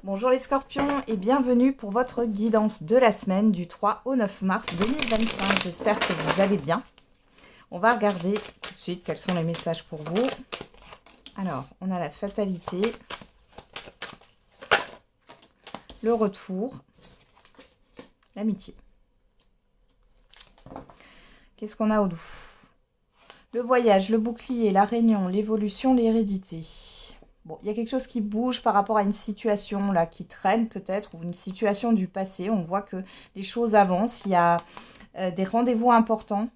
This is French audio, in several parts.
Bonjour les scorpions et bienvenue pour votre guidance de la semaine du 3 au 9 mars 2025. J'espère que vous allez bien. On va regarder tout de suite quels sont les messages pour vous. Alors, on a la fatalité, le retour, l'amitié. Qu'est-ce qu'on a au dos? Le voyage, le bouclier, la réunion, l'évolution, l'hérédité. Bon, il y a quelque chose qui bouge par rapport à une situation là qui traîne peut-être, ou une situation du passé. On voit que les choses avancent, il y a des rendez-vous importants.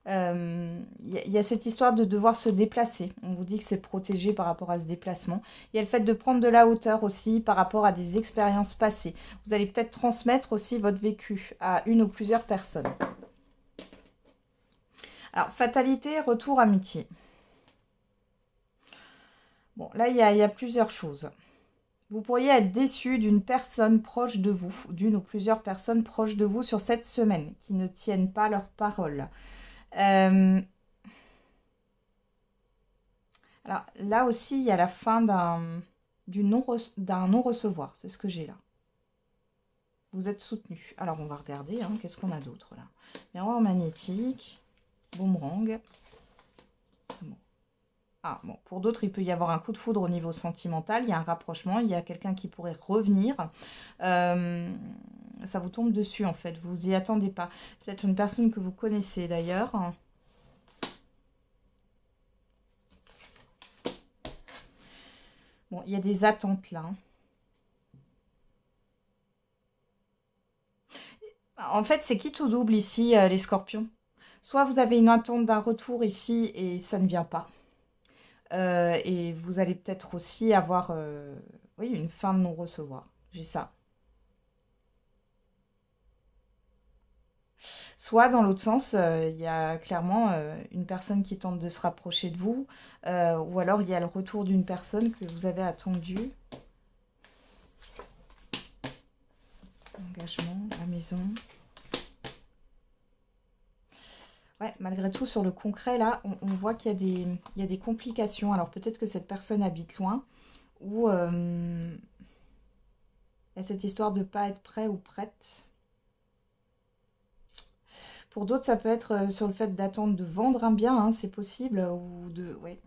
Il y a cette histoire de devoir se déplacer. On vous dit que c'est protégé par rapport à ce déplacement. Il y a le fait de prendre de la hauteur aussi par rapport à des expériences passées. Vous allez peut-être transmettre aussi votre vécu à une ou plusieurs personnes. Alors, fatalité, retour, amitié. Bon, là, il y a plusieurs choses. Vous pourriez être déçu d'une personne proche de vous, d'une ou plusieurs personnes proches de vous sur cette semaine, qui ne tiennent pas leur parole. Alors, là aussi, il y a la fin d'un non-recevoir. C'est ce que j'ai là. Vous êtes soutenu. Alors, on va regarder. Hein, qu'est-ce qu'on a d'autre là? Miroir magnétique, boomerang. Bon. Ah, bon, pour d'autres, il peut y avoir un coup de foudre au niveau sentimental, il y a un rapprochement, il y a quelqu'un qui pourrait revenir. Ça vous tombe dessus, en fait, vous y attendez pas. Peut-être une personne que vous connaissez, d'ailleurs. Bon, il y a des attentes, là. En fait, c'est qui tout double, ici, les scorpions? Soit vous avez une attente d'un retour ici, et ça ne vient pas. Et vous allez peut-être aussi avoir oui, une fin de non-recevoir. J'ai ça. Soit dans l'autre sens, il y a clairement une personne qui tente de se rapprocher de vous. Ou alors il y a le retour d'une personne que vous avez attendue. Engagement, la maison. Ouais, malgré tout, sur le concret, là, on voit qu'il y a des complications. Alors peut-être que cette personne habite loin. Ou il y a cette histoire de ne pas être prêt ou prête. Pour d'autres, ça peut être sur le fait d'attendre de vendre un bien, hein, c'est possible. Ou de, ouais,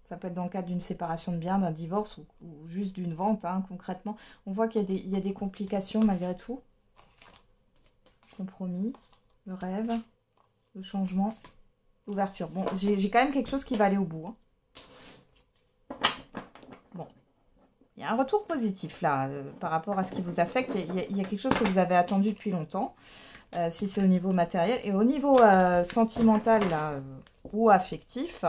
ça peut être dans le cadre d'une séparation de biens, d'un divorce ou juste d'une vente, hein, concrètement. On voit qu'il y a des complications malgré tout. Compromis, le rêve, le changement, l'ouverture. Bon, j'ai quand même quelque chose qui va aller au bout. Hein. Bon. Il y a un retour positif là, par rapport à ce qui vous affecte. Il y a quelque chose que vous avez attendu depuis longtemps, si c'est au niveau matériel. Et au niveau sentimental là, ou affectif,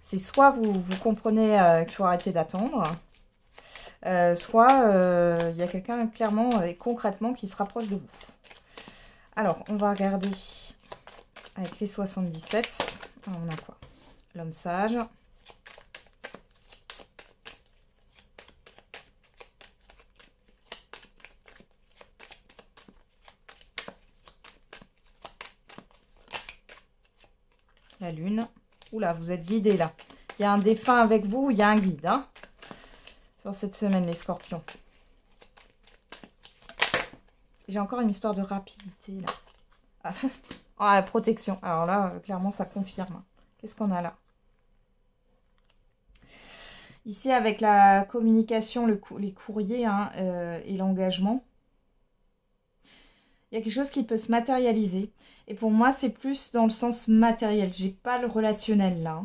c'est soit vous comprenez qu'il faut arrêter d'attendre, soit il y a quelqu'un clairement et concrètement qui se rapproche de vous. Alors, on va regarder avec les 77. Alors, on a quoi? L'homme sage. La lune. Oula, vous êtes guidé là. Il y a un défunt avec vous, il y a un guide. Hein, sur cette semaine, les scorpions. J'ai encore une histoire de rapidité là. Ah, la protection. Alors là, clairement, ça confirme. Qu'est-ce qu'on a là? Ici, avec la communication, les courriers hein, et l'engagement, il y a quelque chose qui peut se matérialiser. Et pour moi, c'est plus dans le sens matériel. J'ai pas le relationnel là.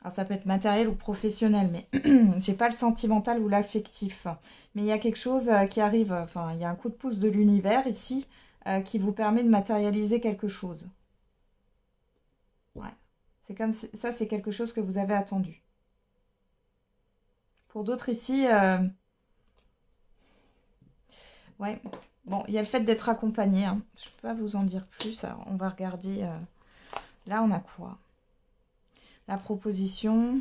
Alors, ça peut être matériel ou professionnel, mais j'ai pas le sentimental ou l'affectif. Mais il y a quelque chose qui arrive. Enfin, il y a un coup de pouce de l'univers ici qui vous permet de matérialiser quelque chose. Ouais. C'est comme ça, c'est quelque chose que vous avez attendu. Pour d'autres ici, ouais. Bon, il y a le fait d'être accompagné. Hein. Je ne peux pas vous en dire plus. Alors, on va regarder. Là, on a quoi? La proposition,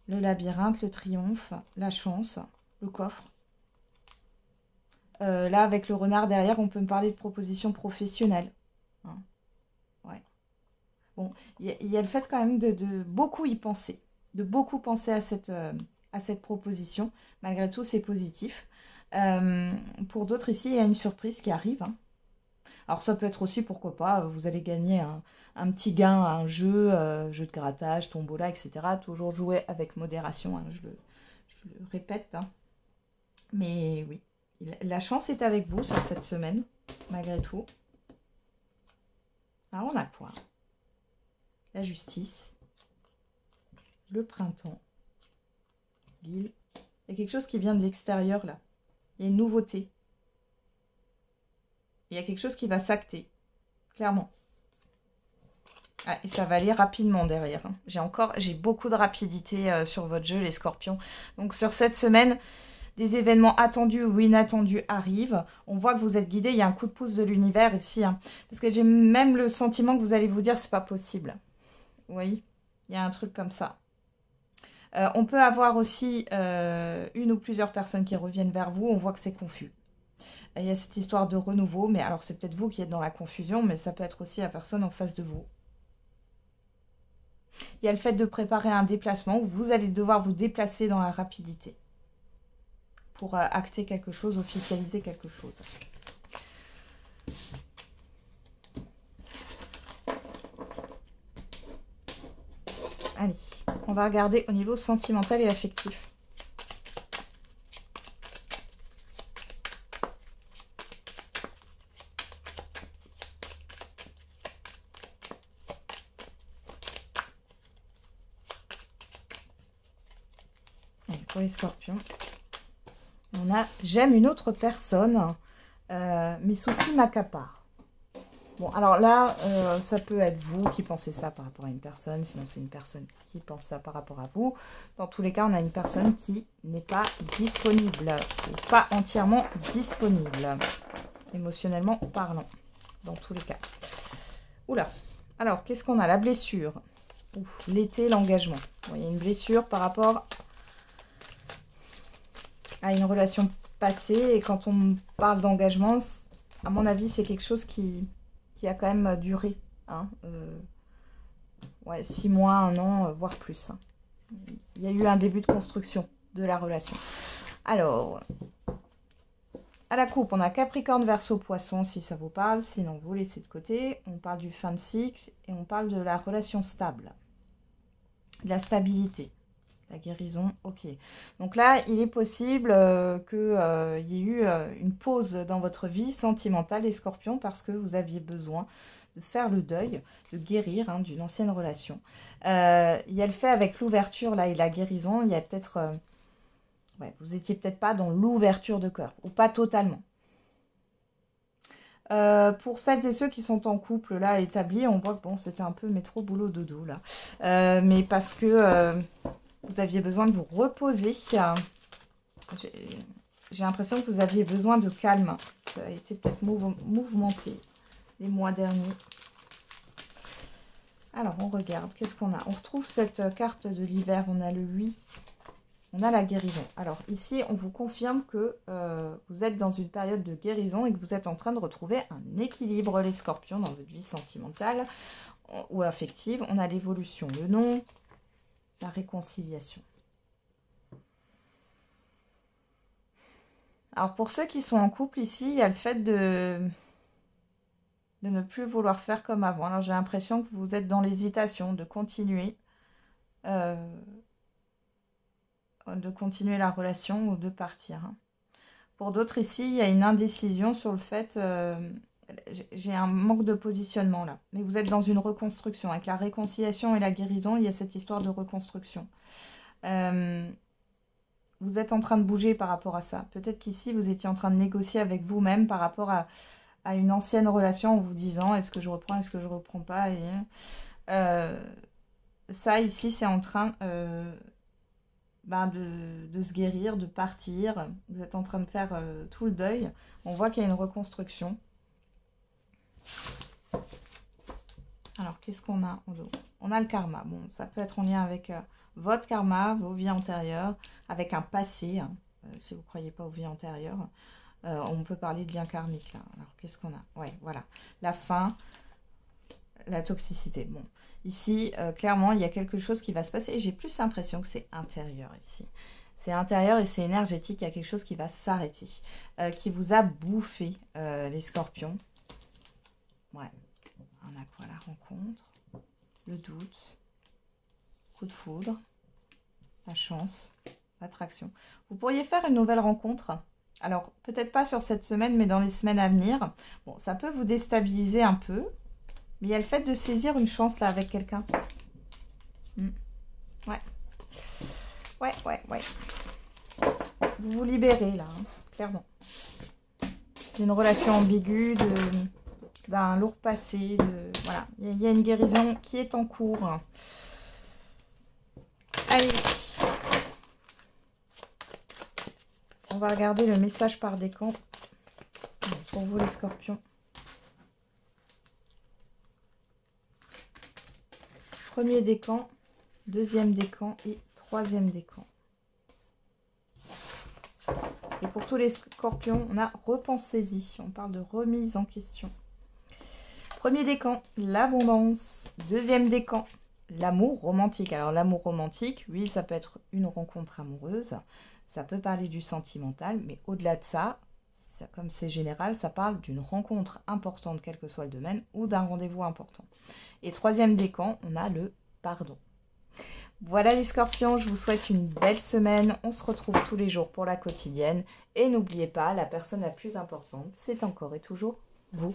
le labyrinthe, le triomphe, la chance, le coffre. Là, avec le renard derrière, on peut me parler de proposition professionnelle. Hein. Ouais. Bon, il y a le fait quand même de beaucoup y penser. De beaucoup penser à cette à cette proposition. Malgré tout, c'est positif. Pour d'autres ici, il y a une surprise qui arrive. Hein. Alors ça peut être aussi, pourquoi pas, vous allez gagner un petit gain à un jeu, jeu de grattage, tombola, etc. Toujours jouer avec modération, hein, je le répète. Hein. Mais oui, la chance est avec vous sur cette semaine, malgré tout. Ah, on a quoi? La justice, le printemps, l'île. Il y a quelque chose qui vient de l'extérieur là. Il y a une nouveauté. Il y a quelque chose qui va s'acter, clairement. Ah, et ça va aller rapidement derrière. Hein. J'ai beaucoup de rapidité sur votre jeu, les scorpions. Donc sur cette semaine, des événements attendus ou inattendus arrivent. On voit que vous êtes guidé. Il y a un coup de pouce de l'univers ici. Hein. Parce que j'ai même le sentiment que vous allez vous dire c'est pas possible. Vous voyez, il y a un truc comme ça. On peut avoir aussi une ou plusieurs personnes qui reviennent vers vous. On voit que c'est confus. Il y a cette histoire de renouveau. Mais alors, c'est peut-être vous qui êtes dans la confusion. Mais ça peut être aussi la personne en face de vous. Il y a le fait de préparer un déplacement où vous allez devoir vous déplacer dans la rapidité. Pour acter quelque chose, officialiser quelque chose. Allez, on va regarder au niveau sentimental et affectif. Allez, pour les scorpions, on a « J'aime une autre personne, mes soucis m'accaparent ». Bon, alors là, ça peut être vous qui pensez ça par rapport à une personne, sinon c'est une personne qui pense ça par rapport à vous. Dans tous les cas, on a une personne qui n'est pas disponible, ou pas entièrement disponible, émotionnellement parlant, dans tous les cas. Oula, alors, qu'est-ce qu'on a? La blessure, l'été, l'engagement. Bon, il y a une blessure par rapport à une relation passée, et quand on parle d'engagement, à mon avis, c'est quelque chose qui a quand même duré. Hein, ouais, 6 mois, 1 an, voire plus. Hein. Il y a eu un début de construction de la relation. Alors, à la coupe, on a Capricorne, Verseau, Poisson, si ça vous parle. Sinon, vous laissez de côté. On parle du fin de cycle et on parle de la relation stable. De la stabilité. La guérison, ok. Donc là, il est possible qu'il y ait eu une pause dans votre vie sentimentale, les scorpions, parce que vous aviez besoin de faire le deuil, de guérir hein, d'une ancienne relation. Il y a le fait avec l'ouverture là et la guérison, il y a peut-être... ouais, vous n'étiez peut-être pas dans l'ouverture de cœur, ou pas totalement. Pour celles et ceux qui sont en couple là établis, on voit que bon, c'était un peu métro boulot dodo là. Mais parce que... vous aviez besoin de vous reposer. J'ai l'impression que vous aviez besoin de calme. Ça a été peut-être mouvementé les mois derniers. Alors, on regarde. Qu'est-ce qu'on a? On retrouve cette carte de l'hiver. On a le 8. On a la guérison. Alors, ici, on vous confirme que vous êtes dans une période de guérison et que vous êtes en train de retrouver un équilibre, les scorpions, dans votre vie sentimentale ou affective. On a l'évolution, le nom, la réconciliation. Alors pour ceux qui sont en couple ici, il y a le fait de ne plus vouloir faire comme avant. Alors j'ai l'impression que vous êtes dans l'hésitation de continuer la relation ou de partir. Pour d'autres ici, il y a une indécision sur le fait... j'ai un manque de positionnement là. Mais vous êtes dans une reconstruction. Avec la réconciliation et la guérison, il y a cette histoire de reconstruction. Vous êtes en train de bouger par rapport à ça. Peut-être qu'ici, vous étiez en train de négocier avec vous-même par rapport à une ancienne relation en vous disant est-ce que je reprends, est-ce que je reprends pas. Et, ça, ici, c'est en train de se guérir, de partir. Vous êtes en train de faire tout le deuil. On voit qu'il y a une reconstruction. Alors, qu'est-ce qu'on a? On a le karma. Bon, ça peut être en lien avec votre karma, vos vies antérieures, avec un passé, hein, si vous ne croyez pas aux vies antérieures. On peut parler de lien karmique, là. Alors, qu'est-ce qu'on a? Ouais, voilà. La fin, la toxicité. Bon, ici, clairement, il y a quelque chose qui va se passer. J'ai plus l'impression que c'est intérieur, ici. C'est intérieur et c'est énergétique. Il y a quelque chose qui va s'arrêter. Qui vous a bouffé, les scorpions. Ouais. On a quoi? La rencontre. Le doute. Coup de foudre. La chance. L'attraction. Vous pourriez faire une nouvelle rencontre. Alors, peut-être pas sur cette semaine, mais dans les semaines à venir. Bon, ça peut vous déstabiliser un peu. Mais il y a le fait de saisir une chance là avec quelqu'un. Ouais. Ouais. Vous vous libérez là, hein, clairement. D'une relation ambiguë, d'un lourd passé. Voilà, il y a une guérison qui est en cours. Allez. On va regarder le message par décan pour vous les scorpions. Premier décan, deuxième décan et troisième décan. Et pour tous les scorpions, on a repensez-y. On parle de remise en question. Premier décan, l'abondance. Deuxième décan, l'amour romantique. Alors l'amour romantique, oui, ça peut être une rencontre amoureuse. Ça peut parler du sentimental, mais au-delà de ça, comme c'est général, ça parle d'une rencontre importante, quel que soit le domaine, ou d'un rendez-vous important. Et troisième décan, on a le pardon. Voilà les scorpions, je vous souhaite une belle semaine. On se retrouve tous les jours pour la quotidienne. Et n'oubliez pas, la personne la plus importante, c'est encore et toujours vous.